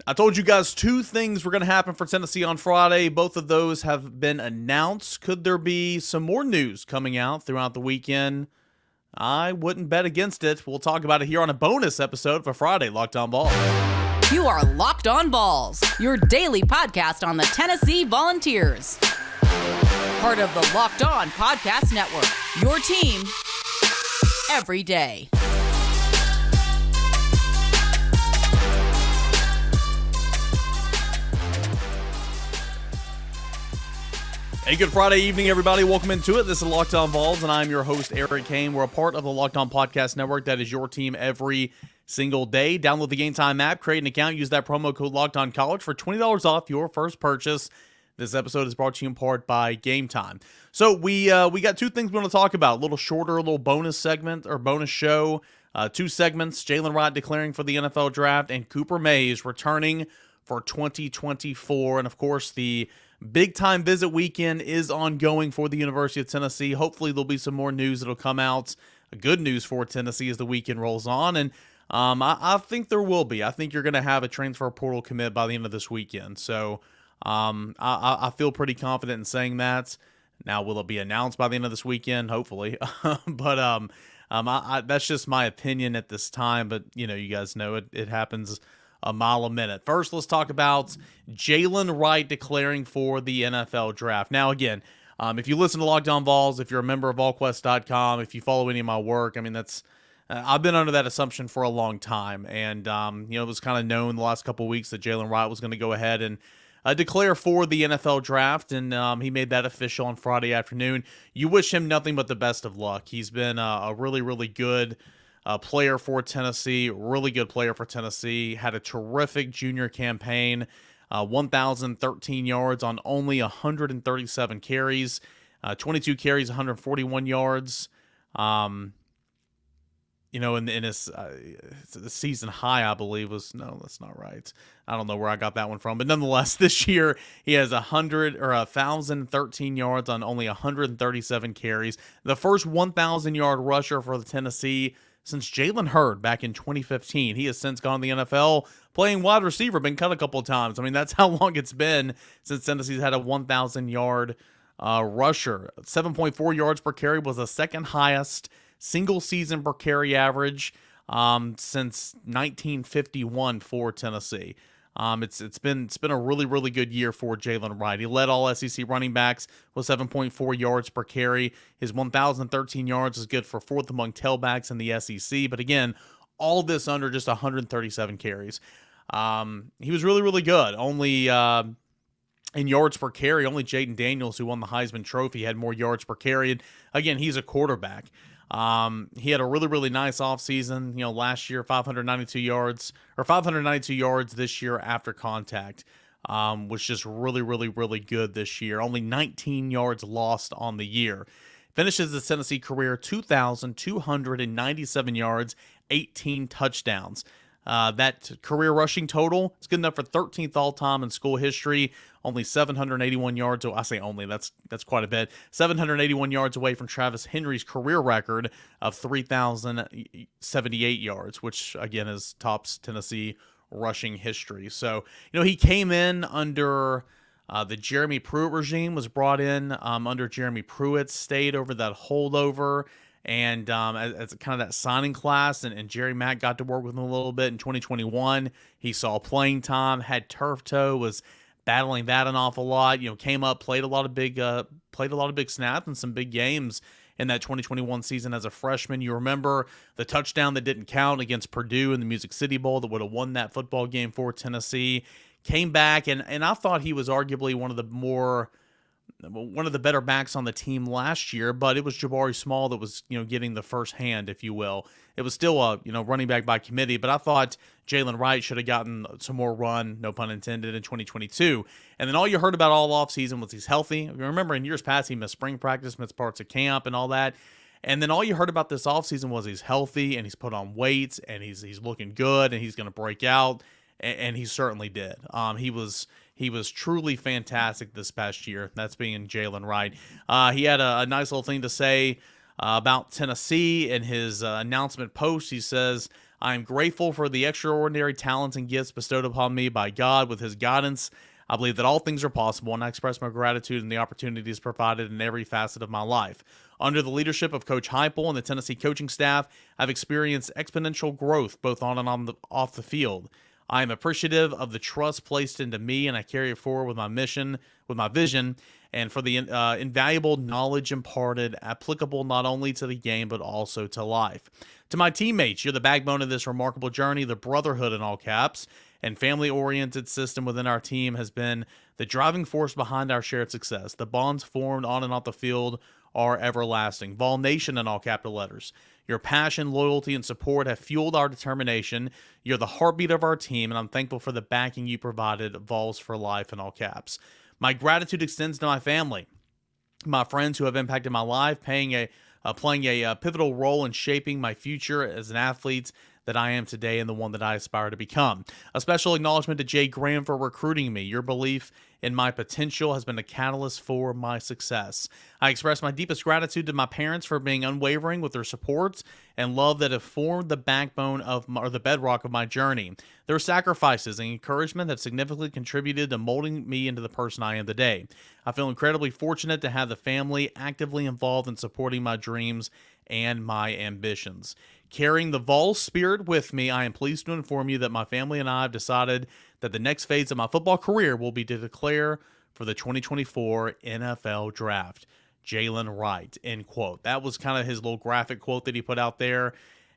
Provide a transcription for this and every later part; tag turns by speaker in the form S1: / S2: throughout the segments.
S1: I told you guys two things were going to happen for Tennessee on Friday. Both of those have been announced. Could there be some more news coming out throughout the weekend? I wouldn't bet against it. We'll talk about it here on a bonus episode for Friday, Locked On Vols.
S2: You are Locked On Vols, your daily podcast on the Tennessee Volunteers. Part of the Locked On Podcast Network, your team every day.
S1: Hey, good Friday evening, everybody. Welcome into it. This is Locked On Vols, and I'm your host, Eric Kane. We're a part of the Locked On Podcast Network that is your team every single day. Download the Game Time app, create an account, use that promo code LOCKEDONCollege for $20 off your first purchase. This episode is brought to you in part by Game Time. So we got two things we want to talk about. A little shorter, a little bonus segment or bonus show. Two segments, Jaylen Wright declaring for the NFL Draft and Cooper Mays returning for 2024. And, of course, the big-time visit weekend is ongoing for the University of Tennessee. Hopefully there'll be some more news that'll come out. Good news for Tennessee as the weekend rolls on. And I think there will be. I think you're going to have a transfer portal commit by the end of this weekend. So I feel pretty confident in saying that. Now, will it be announced by the end of this weekend? Hopefully. But that's just my opinion at this time. But, you guys know it happens a mile a minute. First, let's talk about Jaylen Wright declaring for the NFL Draft. Now, again, if you listen to Locked On Vols, if you're a member of VolQuest.com, if you follow any of my work, I mean, I've been under that assumption for a long time. And, it was kind of known the last couple of weeks that Jaylen Wright was going to go ahead and declare for the NFL Draft, and he made that official on Friday afternoon. You wish him nothing but the best of luck. He's been a really, really good player for Tennessee, really good player for Tennessee. Had a terrific junior campaign, 1,013 yards on only 137 carries, 22 carries, 141 yards. In his the season high, I believe was, no, that's not right. I don't know where I got that one from, but nonetheless, this year he has 1,013 yards on only 137 carries. The first 1,000-yard rusher for the Tennessee since Jalen Hurd back in 2015. He has since gone to the NFL, playing wide receiver, been cut a couple of times. I mean, that's how long it's been since Tennessee's had a 1,000-yard rusher. 7.4 yards per carry was the second highest single season per carry average since 1951 for Tennessee. It's been a really, really good year for Jaylen Wright. He led all SEC running backs with 7.4 yards per carry. His 1,013 yards is good for fourth among tailbacks in the SEC. But again, all this under just 137 carries. He was really, really good. Only in yards per carry, only Jaden Daniels, who won the Heisman Trophy, had more yards per carry. And again, he's a quarterback. He had a really, really nice offseason. Last year, 592 yards this year after contact, was just really, really, really good this year. Only 19 yards lost on the year. Finishes his Tennessee career 2,297 yards, 18 touchdowns. That career rushing total is good enough for 13th all-time in school history. Only 781 yards. I say only, that's quite a bit. 781 yards away from Travis Henry's career record of 3,078 yards, which, again, is tops Tennessee rushing history. So, he came in under the Jeremy Pruitt regime, was brought in under Jeremy Pruitt, stayed over that holdover, and as kind of that signing class, and Jerry Mack got to work with him a little bit in 2021. He saw playing time, had turf toe, was battling that an awful lot. Came up, played a lot of big snaps and some big games in that 2021 season as a freshman. You remember the touchdown that didn't count against Purdue in the Music City Bowl that would have won that football game for Tennessee. Came back, and I thought he was arguably one of the better backs on the team last year, but it was Jabari Small that was, getting the first hand, if you will. It was still a, running back by committee, but I thought Jaylen Wright should have gotten some more run, no pun intended, in 2022. And then all you heard about all offseason was he's healthy. Remember, in years past, he missed spring practice, missed parts of camp and all that. And then all you heard about this offseason was he's healthy and he's put on weight and he's looking good and he's going to break out. And he certainly did. He was truly fantastic this past year. That's being Jaylen Wright. He had a nice little thing to say about Tennessee in his announcement post. He says, I am grateful for the extraordinary talents and gifts bestowed upon me by God. With his guidance, I believe that all things are possible, and I express my gratitude and the opportunities provided in every facet of my life. Under the leadership of Coach Heupel and the Tennessee coaching staff, I've experienced exponential growth both on and off the field. I am appreciative of the trust placed into me, and I carry it forward with my mission, with my vision, and for the invaluable knowledge imparted, applicable not only to the game but also to life. To my teammates, you're the backbone of this remarkable journey. The brotherhood, in all caps, and family-oriented system within our team has been the driving force behind our shared success. The bonds formed on and off the field are everlasting. Vol Nation, in all capital letters. Your passion, loyalty, and support have fueled our determination. You're the heartbeat of our team, and I'm thankful for the backing you provided. Vols for life, in all caps. My gratitude extends to my family, my friends who have impacted my life, playing a pivotal role in shaping my future as an athlete that I am today and the one that I aspire to become. A special acknowledgement to Jay Graham for recruiting me. Your belief in my potential has been a catalyst for my success. I express my deepest gratitude to my parents for being unwavering with their support and love that have formed the backbone or the bedrock of my journey. Their sacrifices and encouragement have significantly contributed to molding me into the person I am today. I feel incredibly fortunate to have the family actively involved in supporting my dreams and my ambitions. Carrying the Vols spirit with me, I am pleased to inform you that my family and I have decided that the next phase of my football career will be to declare for the 2024 NFL Draft. Jaylen Wright, end quote. That was kind of his little graphic quote that he put out there.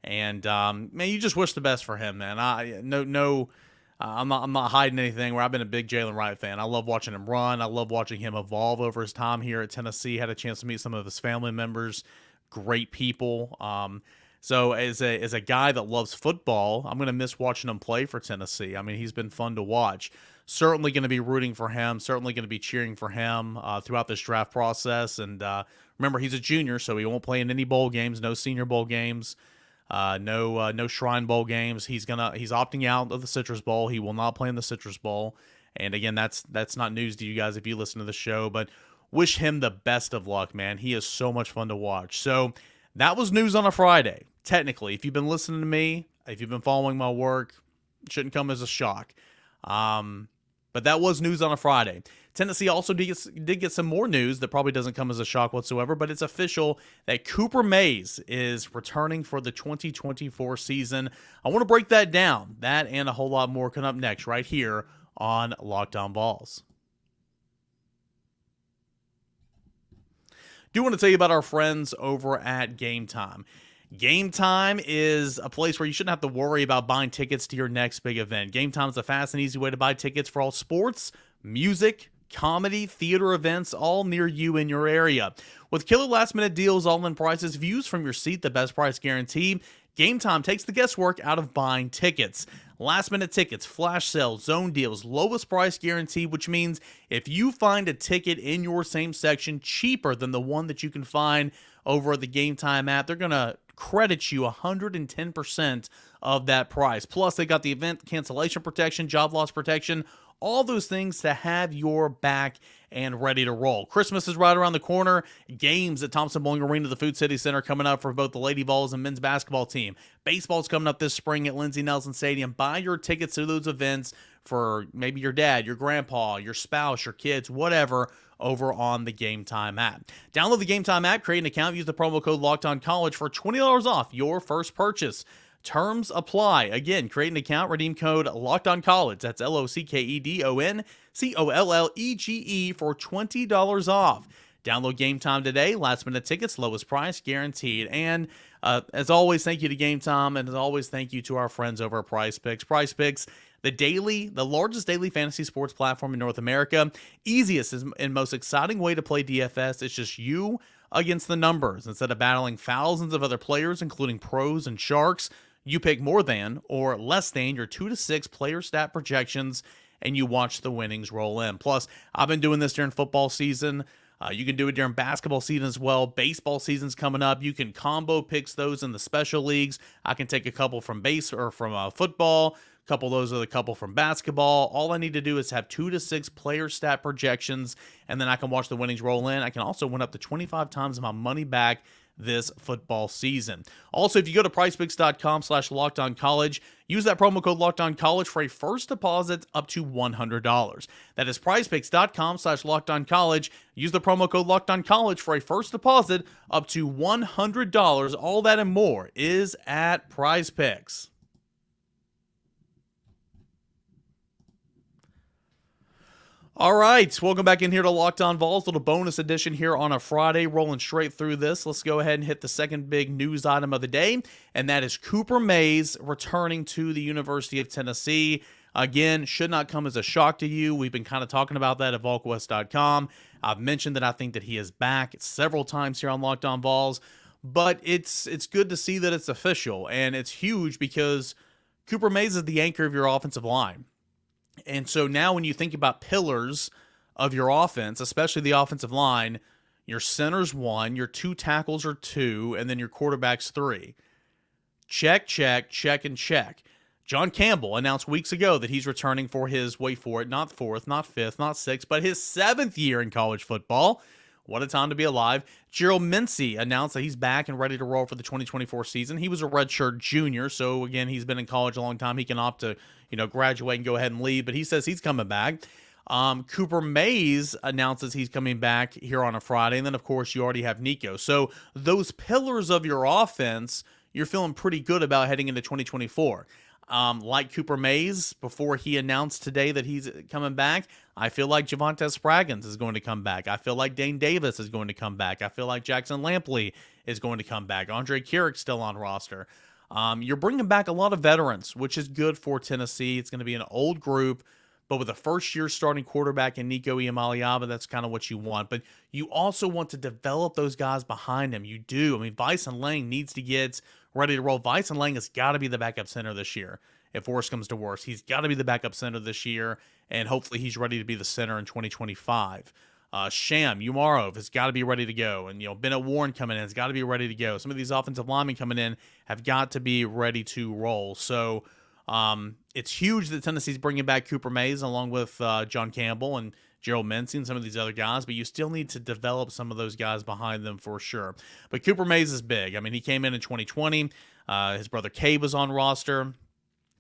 S1: And, man, you just wish the best for him, man. I'm not hiding anything where I've been a big Jaylen Wright fan. I love watching him run. I love watching him evolve over his time here at Tennessee. Had a chance to meet some of his family members. Great people. So as a guy that loves football, I'm going to miss watching him play for Tennessee. I mean, he's been fun to watch. Certainly going to be rooting for him. Certainly going to be cheering for him throughout this draft process. And remember, he's a junior, so he won't play in any bowl games, no Senior Bowl games, no Shrine Bowl games. He's opting out of the Citrus Bowl. He will not play in the Citrus Bowl. And again, that's not news to you guys if you listen to the show, but wish him the best of luck, man. He is so much fun to watch. So that was news on a Friday. Technically, if you've been listening to me, if you've been following my work, it shouldn't come as a shock. But that was news on a Friday. Tennessee also did get some more news that probably doesn't come as a shock whatsoever, but it's official that Cooper Mays is returning for the 2024 season. I want to break that down. That and a whole lot more coming up next right here on Locked On Vols. Do want to tell you about our friends over at Game Time. Game Time is a place where you shouldn't have to worry about buying tickets to your next big event. Game Time is a fast and easy way to buy tickets for all sports, music, comedy, theater events, all near you in your area. With killer last-minute deals, all-in prices, views from your seat, the best price guarantee, Game Time takes the guesswork out of buying tickets. Last-minute tickets, flash sales, zone deals, lowest price guarantee, which means if you find a ticket in your same section cheaper than the one that you can find over at the Game Time app, they're going to credit you 110% of that price. Plus, they got the event cancellation protection, job loss protection, all those things to have your back and ready to roll. Christmas is right around the corner. Games at Thompson Bowling Arena, the Food City Center, coming up for both the Lady Vols and men's basketball team. Baseball's coming up this spring at Lindsey Nelson Stadium. Buy your tickets to those events for maybe your dad, your grandpa, your spouse, your kids, whatever, over on the Game Time app. Download the Game Time app, create an account, use the promo code LOCKEDONCollege for $20 off your first purchase. Terms apply. Again, create an account, redeem code LOCKEDONCollege. That's LOCKEDONCOLLEGE for $20 off. Download Game Time today. Last minute tickets, lowest price guaranteed. And as always, thank you to Game Time, and as always, thank you to our friends over at PrizePicks. PrizePicks, the largest daily fantasy sports platform in North America. Easiest and most exciting way to play DFS. It's just you against the numbers. Instead of battling thousands of other players, including pros and sharks, you pick more than or less than your 2 to 6 player stat projections, and you watch the winnings roll in. Plus, I've been doing this during football season. You can do it during basketball season as well. Baseball season's coming up. You can combo picks those in the special leagues. I can take a couple from football. A couple of those are the couple from basketball. All I need to do is have 2 to 6 player stat projections, and then I can watch the winnings roll in. I can also win up to 25 times my money back this football season. Also, if you go to PrizePicks.com/LockedOnCollege, use that promo code LockedOnCollege for a first deposit up to $100. That is PrizePicks.com/LockedOnCollege. Use the promo code LockedOnCollege for a first deposit up to $100. All that and more is at PrizePicks. All right, welcome back in here to Locked On Vols, little bonus edition here on a Friday, rolling straight through this. Let's go ahead and hit the second big news item of the day, and that is Cooper Mays returning to the University of Tennessee. Again, should not come as a shock to you. We've been kind of talking about that at VolQuest.com. I've mentioned that I think that he is back several times here on Locked On Vols, but it's good to see that it's official, and it's huge because Cooper Mays is the anchor of your offensive line. And so now when you think about pillars of your offense, especially the offensive line, your center's 1, your 2 tackles are 2, and then your quarterback's 3. Check, check, check, and check. John Campbell announced weeks ago that he's returning for his, wait for it, not 4th, not 5th, not 6th, but his 7th year in college football. What a time to be alive. Gerald Mincey announced that he's back and ready to roll for the 2024 season. He was a redshirt junior, so again, he's been in college a long time. He can opt to, graduate and go ahead and leave, but he says he's coming back. Cooper Mays announces he's coming back here on a Friday, and then, of course, you already have Nico. So those pillars of your offense, you're feeling pretty good about heading into 2024. Like Cooper Mays, before he announced today that he's coming back, I feel like Javonte Spraggins is going to come back. I feel like Dane Davis is going to come back. I feel like Jackson Lampley is going to come back. Andre Kierke's still on roster. You're bringing back a lot of veterans, which is good for Tennessee. It's going to be an old group, but with a first-year starting quarterback in Nico Iamaleava, that's kind of what you want. But you also want to develop those guys behind him. You do. I mean, Vyson Lang needs to get ready to roll. Vyson Lang has got to be the backup center this year. If worse comes to worse, he's got to be the backup center this year, and hopefully he's ready to be the center in 2025. Sham Umarov has got to be ready to go, and Bennett Warren coming in has got to be ready to go. Some of these offensive linemen coming in have got to be ready to roll. So it's huge that Tennessee's bringing back Cooper Mays along with John Campbell and Gerald Mincey and some of these other guys, but you still need to develop some of those guys behind them for sure. But Cooper Mays is big. I mean, he came in 2020. His brother Cade was on roster.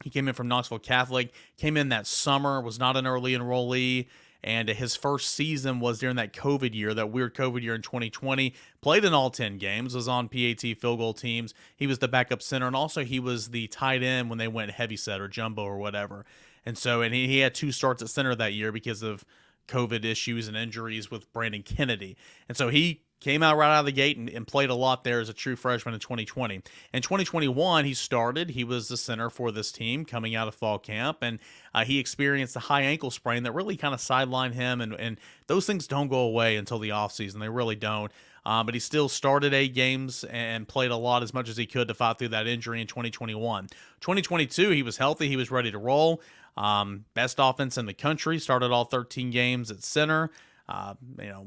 S1: He came in from Knoxville Catholic, came in that summer, was not an early enrollee, and his first season was during that COVID year, that weird COVID year in 2020. Played in all 10 games, was on PAT field goal teams. He was the backup center, and also he was the tight end when they went heavy set or jumbo or whatever. And so, and he had 2 starts at center that year because of COVID issues and injuries with Brandon Kennedy. And so he came out right out of the gate and played a lot there as a true freshman in 2020. In 2021, he started. He was the center for this team coming out of fall camp, and he experienced a high ankle sprain that really kind of sidelined him, and those things don't go away until the offseason. They really don't. But he still started 8 games and played a lot, as much as he could, to fight through that injury in 2021. 2022, he was healthy. He was ready to roll. Best offense in the country. Started all 13 games at center.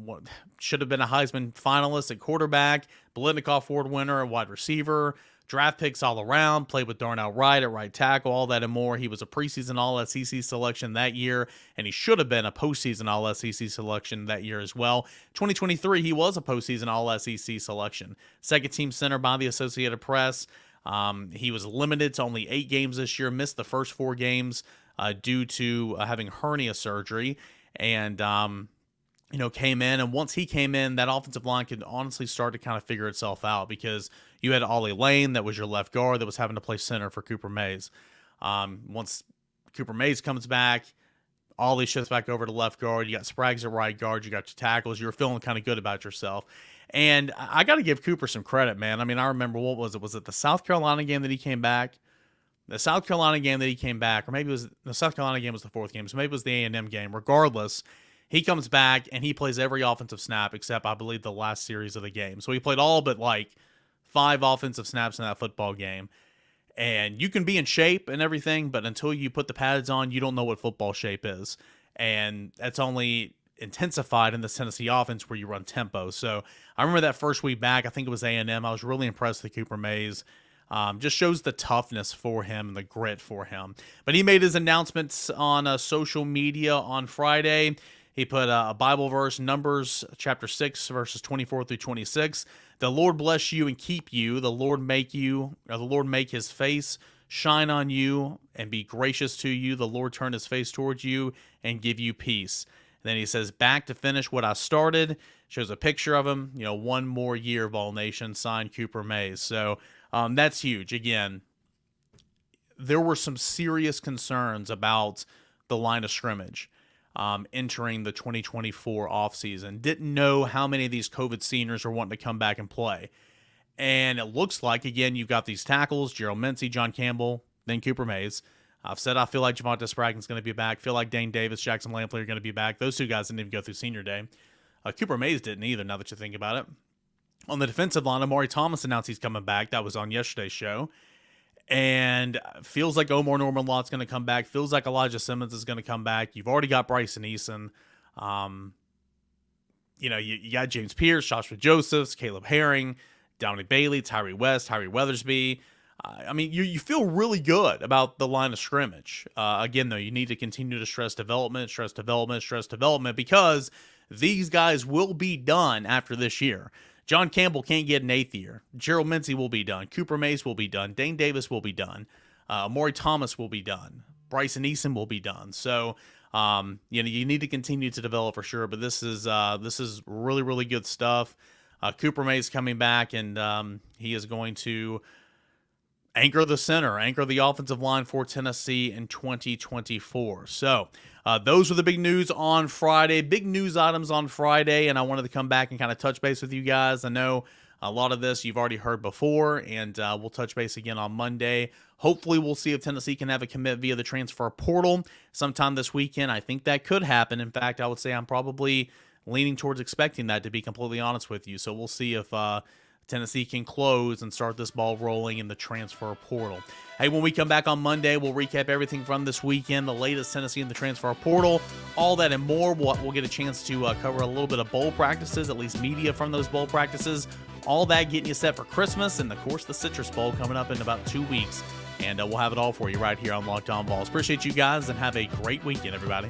S1: What should have been a Heisman finalist at quarterback, Biletnikoff Award winner at wide receiver, draft picks all around, played with Darnell Wright at right tackle, all that and more. He was a preseason All-SEC selection that year, and he should have been a postseason All-SEC selection that year as well. 2023, he was a postseason All-SEC selection. Second team center by the Associated Press. He was limited to only 8 games this year, missed the first 4 games due to having hernia surgery, and came in, and once he came in, that offensive line could honestly start to kind of figure itself out, because you had Ollie Lane, that was your left guard, that was having to play center for Cooper Mays. Once Cooper Mays comes back, Ollie shifts back over to left guard. You got Spraggs at right guard. You got your tackles. You were feeling kind of good about yourself. And I got to give Cooper some credit, man. I mean, I remember, what was it? Was it the South Carolina game that he came back? The South Carolina game that he came back, or maybe it was the South Carolina game was the 4th game, so maybe it was the A&M game. Regardless, he comes back and he plays every offensive snap except, I believe, the last series of the game. So he played all but 5 offensive snaps in that football game. And you can be in shape and everything, but until you put the pads on, you don't know what football shape is. And that's only intensified in the Tennessee offense, where you run tempo. So I remember that first week back, I think it was A&M. I was really impressed with Cooper Mays. Just shows the toughness for him and the grit for him. But he made his announcements on social media on Friday. He put a Bible verse, Numbers chapter 6, verses 24 through 26. The Lord bless you and keep you. The Lord make his face shine on you and be gracious to you. The Lord turn his face towards you and give you peace. And then he says, back to finish what I started. Shows a picture of him, one more year, Vol Nation, signed Cooper Mays. So that's huge. Again, there were some serious concerns about the line of scrimmage entering the 2024 offseason. Didn't know how many of these COVID seniors are wanting to come back and play. And it looks like, again, you've got these tackles, Gerald Mincy, John Campbell, then Cooper Mays. I've said I feel like Javonte Spraggin's going to be back. Feel like Dane Davis, Jackson Lampley are going to be back. Those two guys didn't even go through senior day. Cooper Mays didn't either, now that you think about it. On the defensive line, Amari Thomas announced he's coming back. That was on yesterday's show. And feels like Omar Norman-Lott's going to come back. Feels like Elijah Simmons is going to come back. You've already got Bryson Eason. You got James Pierce, Joshua Josephs, Caleb Herring, Dominic Bailey, Tyree West, Tyree Weathersby. You feel really good about the line of scrimmage. Again, though, you need to continue to stress development, because these guys will be done after this year. John Campbell can't get an 8th year. Gerald Mincy will be done. Cooper Mays will be done. Dane Davis will be done. Amari Thomas will be done. Bryson Eason will be done. So, you need to continue to develop for sure. But this is really, really good stuff. Cooper Mays coming back, and he is going to anchor the center, anchor the offensive line for Tennessee in 2024. So those were the big news on Friday, big news items on Friday, and I wanted to come back and kind of touch base with you guys. I know a lot of this you've already heard before, and we'll touch base again on Monday. Hopefully we'll see if Tennessee can have a commit via the transfer portal sometime this weekend. I think that could happen. In fact, I would say I'm probably leaning towards expecting that, to be completely honest with you. So we'll see if Tennessee can close and start this ball rolling in the transfer portal. Hey, when we come back on Monday, we'll recap everything from this weekend, the latest Tennessee in the transfer portal, all that and more. We'll get a chance to cover a little bit of bowl practices, at least media from those bowl practices. All that getting you set for Christmas, and of course the Citrus Bowl coming up in about 2 weeks. And we'll have it all for you right here on Locked On Vols. Appreciate you guys, and have a great weekend, everybody.